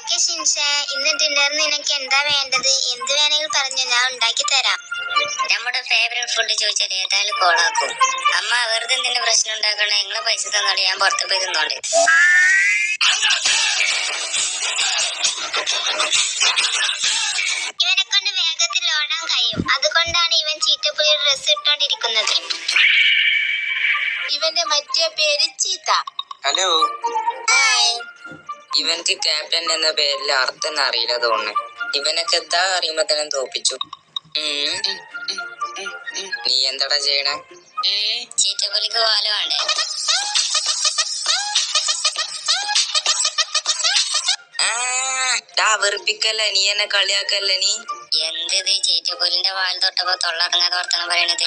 Okay ഷിൻഷാ, ഇന്ന് ഡിന്നറിന് നിനക്ക് എന്താ വേണ്ടത്? എന്ത് വേണമെങ്കിലും പറഞ്ഞു, ഞാൻ ഉണ്ടാക്കി തരാം. നമ്മുടെ ഫേവറേറ്റ് ഫുഡ് ചോദിച്ചാൽ ഏതായാലും കോളാക്കും. അമ്മ വെറുതെ എന്തിന്റെ പ്രശ്നം ഉണ്ടാക്കണേ? നിങ്ങളെ പൈസ തന്നോളി, ഞാൻ പുറത്ത് പോയി തിന്നോണ്ട്. ഇവനെ കൊണ്ട് വേഗത്തിൽ ഓടാൻ കഴിയും, അതുകൊണ്ടാണ് ഇവൻ ചീറ്റപ്പുലി ഡ്രസ് ഇട്ടോണ്ടിരിക്കുന്നത്. ഇവന്റെ മറ്റേ പേര് ചീത്ത. Hello, hi. ഇവൻക്ക് ക്യാപ്റ്റൻ എന്ന പേരിൽ അർത്ഥം അറിയില്ല തോന്നുന്നു. ഇവനൊക്കെ എന്താ അറിയുമ്പോ തന്നെ തോപ്പിച്ചു. നീ എന്താടാ ചെയ്യണേ? ചീറ്റപ്പുലിക്ക് പാല് വേണ്ടേ? വെറുപ്പിക്കല്ലേ, നീ എന്നെ കളിയാക്കല്ലേ. നീ എന്ത് ചീറ്റപ്പുലിന്റെ വാൽ തൊട്ടപ്പോ തൊള്ളടങ്ങാതെ വർത്തനം പറയണത്?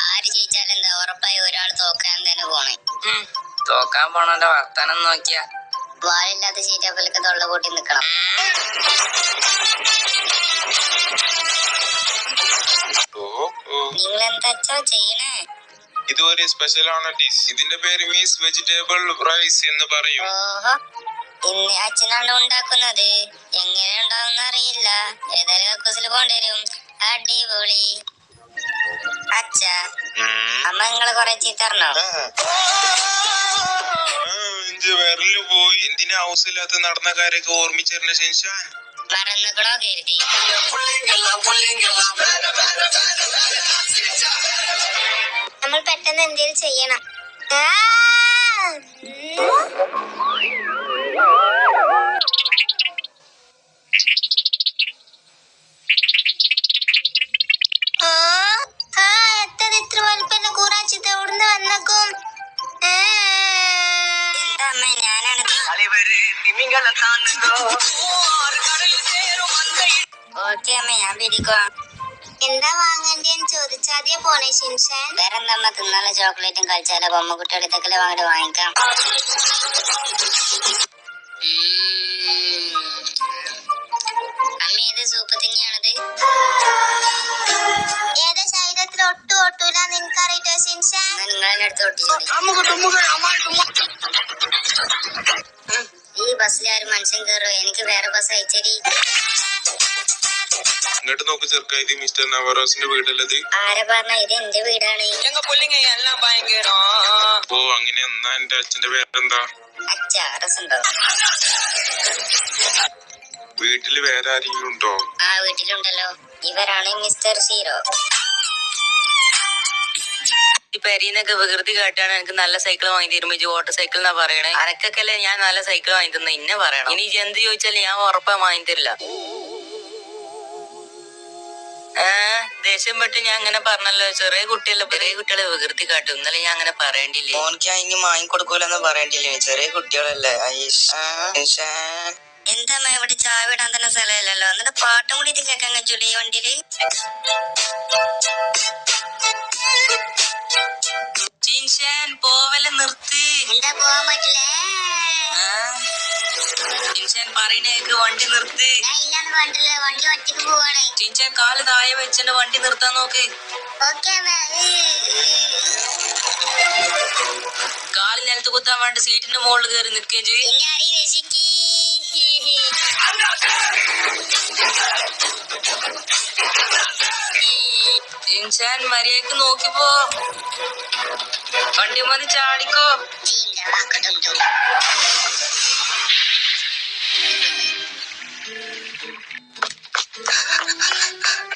ആര് ജയിച്ചാലെന്താ, ഉറപ്പായി ഒരാൾ തോക്കാൻ തന്നെ പോണേ. തോക്കാൻ പോണന്റെ വർത്താനം നോക്കിയാ വാലില്ലാത്ത ചീറ്റപ്പുലിക്ക് തൊള്ള കൂട്ടി നിക്കണം. നിങ്ങളെന്താ ചെയ്യണേ? ഇത് ഒരു സ്പെഷ്യൽ ആണ് ഡിഷ്. ഇതിന്റെ പേര് മീസ് വെജിറ്റബിൾ റൈസ് എന്ന് പറയും. ഓഹോ, ഇന്ന് അച്ഛനാണ് ഉണ്ടാക്കുന്നത്. എങ്ങനെ ഉണ്ടാവുന്ന അറിയില്ല. ഏതായാലും കക്കൂസിൽ കൊണ്ടുവരും. അടിപൊളി. അച്ഛ, അമ്മ നിങ്ങളെ കൊറേ ചീത്തറിഞ്ഞോ? വിരല് പോയി. എന്തിനാ ഹൗസില്ലാത്ത നടന്ന കാര്യമൊക്കെ ഓർമ്മിച്ചിരുന്ന ഷിൻഷാൻ? മറന്നുകളോ കരുതി. നമ്മൾ പെട്ടെന്ന് എന്തേലും ചെയ്യണം. എത്ര ഇത്ര വലുപ്പല്ല കൂറാച്ചിട്ട് എവിടുന്ന് വന്നേക്കും? എന്താ അമ്മ, ഞാനാണ്. ഓക്കെ അമ്മ, ഞാൻ പിടിക്കുക. എന്താ വാങ്ങണ്ടേന്ന് ചോദിച്ചാദ്യേ പോണേ ഷിൻഷാൻ. വേറെന്തമ്മ, തിന്നാല ചോക്ലേറ്റും കളിച്ചാലോ ബൊമ്മ കുട്ടിയുടെ ഇതൊക്കെ വാങ്ങിട്ട് വാങ്ങിക്കാം. അമ്മ, ഏത് സൂപ്പ് തന്നെയാണത്? ഏതാ ശരീരത്തിൽ ഒട്ടും ഒട്ടൂല നിനക്കറിയിട്ടോ ഷിൻഷാൻ? നിങ്ങളെന്നെ അടുത്ത് ഒട്ടിച്ചോളി. ഈ ബസ്സിൽ ആരും മനുഷ്യൻ കയറോ? എനിക്ക് വേറെ ബസ് അയച്ചേരി. ഇങ്ങോട്ട് നോക്ക് ചെറുക്ക, ഇത് മിസ്റ്റർ നവറോസിന്റെ വീടല്ലത്? ആരെ പറഞ്ഞ? ഇത് എന്റെ വീടാണ്. ഓ അങ്ങനെ. എന്നാ എന്റെ അച്ഛന്റെ പേരെന്താ? അച്ഛ, രസമുണ്ടോ? വീട്ടില് വേറെ ആരെങ്കിലും ഉണ്ടോ? ആ, വീട്ടിലുണ്ടല്ലോ. ഇവരാണ് മിസ്റ്റർ സീറോ. ഈ പെരീന്നൊക്കെ വികൃതി കേട്ടാണ് എനിക്ക് നല്ല സൈക്കിൾ വാങ്ങി തരുമ്പോ ഓട്ടോ സൈക്കിൾ എന്നാ പറയണേ. അനക്കൊക്കെയല്ലേ ഞാൻ നല്ല സൈക്കിൾ വാങ്ങി തന്ന ഇന്നെ പറയണം. ഇനി എന്ത് ചോദിച്ചാലും ഞാൻ ഉറപ്പാ വാങ്ങി തരില്ല. ദേഷ്യം പെട്ട് ഞാൻ അങ്ങനെ പറഞ്ഞല്ലോ. ചെറിയ കുട്ടികളെ വികൃതി കാട്ടും. ഇന്നലെ ഞാൻ അങ്ങനെ പറയണ്ടില്ലേ? ഓനിക്ക് ഇനി വാങ്ങിക്കൊടുക്കൂലെന്ന് പറയണ്ടില്ലേ? ചെറിയ കുട്ടികളല്ലേ. എന്താ ഇവിടെ ചായ ഇടാൻ തന്നെ സ്ഥലമില്ലല്ലോ. എന്നിട്ട് പാട്ടും കൂടി ഇത് കേൾക്കാൻ ചുള്ളി വണ്ടിയില്. പോവലെ നിർത്തി. എന്താ പോവാൻ പറ്റില്ലേ? പറയണേക്ക് വണ്ടി നിർത്തി. ഞാൻ ഇല്ലാന്ന് പറഞ്ഞില്ല, വണ്ടി ഒറ്റക്ക് പോവാണ്. ചിൻചാൻ കാല് താഴെ വെച്ചിട്ട് വണ്ടി നിർത്താൻ നോക്ക്. ഓക്കെ. കാല് നിലത്ത് കുത്താൻ വേണ്ടി സീറ്റിന്റെ മുകളിൽ കയറി നിൽക്കുകയും ചെയ്യും. ചിൻചാൻ മര്യാദക്ക് നോക്കിപ്പോ. വണ്ടി മതി ചാടിക്കോ.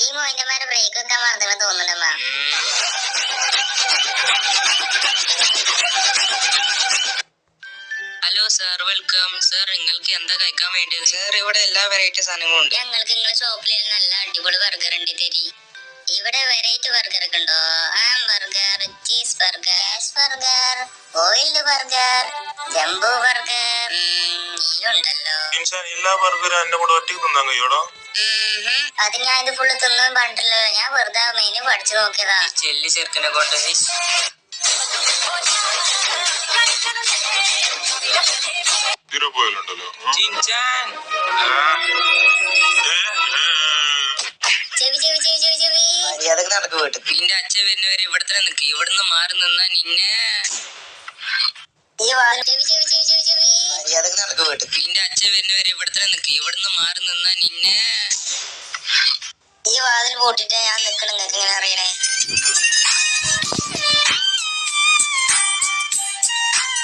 ഈ മോയിന്റെമാരെ ബ്രേക്ക് വെക്കാൻ മറന്നു തോന്നുന്നുണ്ടമ്മ. Hello sir, welcome. സാർ, നിങ്ങൾക്ക് എന്താ കഴിക്കാൻ വേണ്ടത്? സാർ, ഇവിടെ എല്ലാ വെറൈറ്റി സാധനങ്ങളും ഉണ്ട്. ഞങ്ങൾക്ക് നിങ്ങളെ ഷോപ്പിൽ നല്ല അടിപൊളി ബർഗർ ഉണ്ട് തരി. ഇവിടെ വെറൈറ്റി ബർഗർ ഒക്കെ ഉണ്ടോ? Burger, cheese burger, oiled burger, jumbo burger ഉണ്ടല്ലോ. എല്ലാ ബർഗറും എന്നെ കൂടെ ഒറ്റയ്ക്ക് തിന്നാൻ കഴിയോടോ? അത് ഞാൻ ഇത് ഫുള്ള് തിന്നും പറഞ്ഞിട്ടില്ലല്ലോ. ഞാൻ വെറുതെ മെനു പഠിച്ചു നോക്കിയതാ. ചെല്ലി ചെറുക്കനെ കൊണ്ട് പോയാലുണ്ടല്ലോ. മര്യാദക്ക് നടക്ക് വീട്ടിൽ. നിന്റെ അച്ഛൻ വരുന്നവരെ ഇവിടെ തന്നെ നിൽക്ക്. ഇവിടുന്ന് മാറി നിന്നാ നിന്നെ. ഈ നടക്ക് വീട്ട്. നിന്റെ അച്ഛൻ വരുന്നവരെ ഇവിടെ തന്നെ നിക്ക്. ഇവിടുന്ന് മാറി നിന്നാ നിന്നെ ഈ വാതിൽ പൂട്ടിട്ട് ഞാൻ നിക്കണ നിങ്ങൾക്ക് ഇങ്ങനെ അറിയണേ?